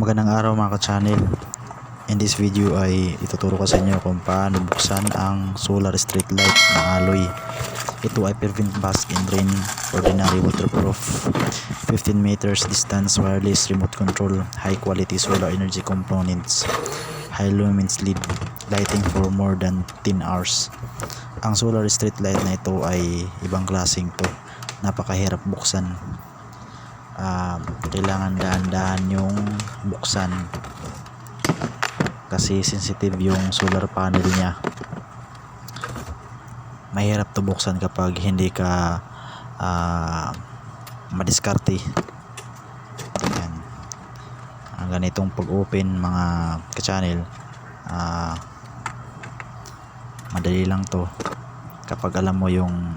Magandang araw mga ka-channel. In this video ay ituturo ko sa inyo kung paano buksan ang solar street light na alloy. Ito ay prevent bust and drain, ordinary waterproof, 15 meters distance, wireless remote control, high quality solar energy components, high lumens LED, lighting for more than 10 hours. Ang solar street light na ito ay ibang klaseng to, napakahirap buksan. Kailangan dahan-dahan yung buksan kasi sensitive yung solar panel niya. Mahirap to buksan kapag hindi ka madiskarte. Yan. Ang ganitong pag-open mga ka-channel, madali lang to kapag alam mo yung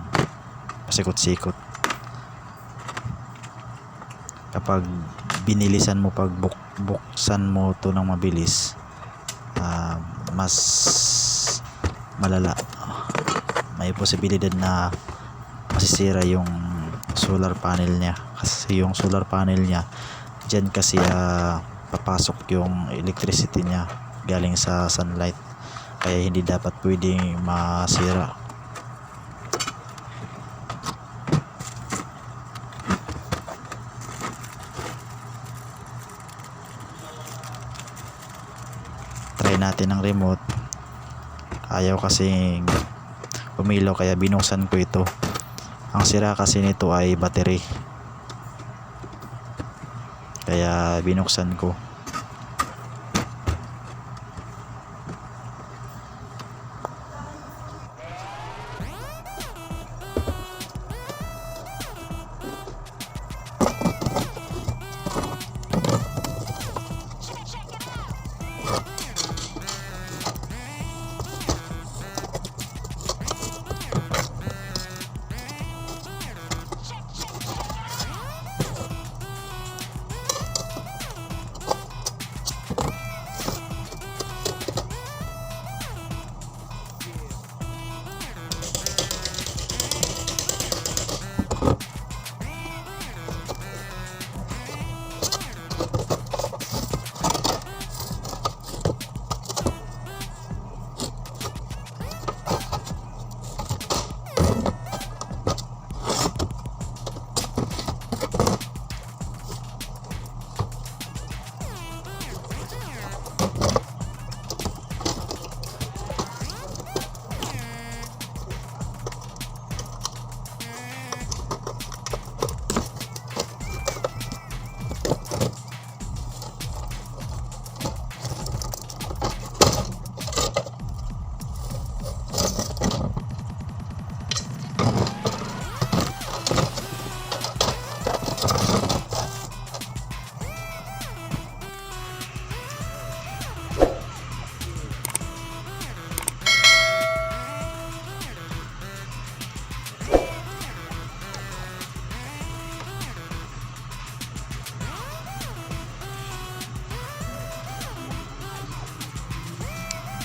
pasikot-sikot. Kapag binilisan mo, pag buksan mo to ng mabilis, mas malala, may posibilidad na masisira yung solar panel niya, kasi yung solar panel niya dyan kasi papasok yung electricity niya galing sa sunlight, kaya hindi dapat pwedeng masira. Try natin ang remote, ayaw kasing pumilaw kaya binuksan ko ito. Ang sira kasi nito ay battery, kaya binuksan ko.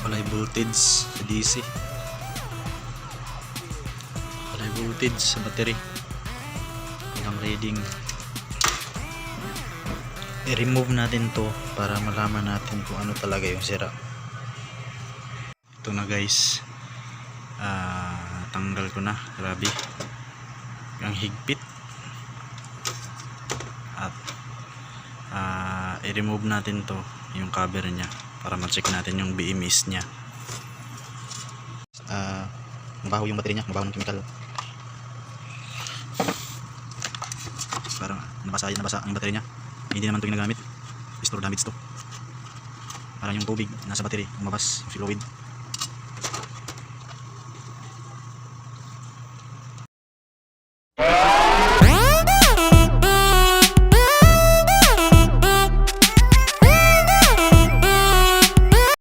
Walay voltage sa DC, walay voltage sa battery, walang reading. I-remove natin to para malaman natin kung ano talaga yung sira. Ito na guys, tanggal ko na, grabe ang higpit. At i-remove natin to, yung cover nya, para ma-check natin yung BMS nya. Mabaho yung battery nya, mabaho ng chemical, parang nabasa ang battery nya. Hindi naman ito ginagamit, store damage to, parang yung tubig nasa battery, umabas yung fluid.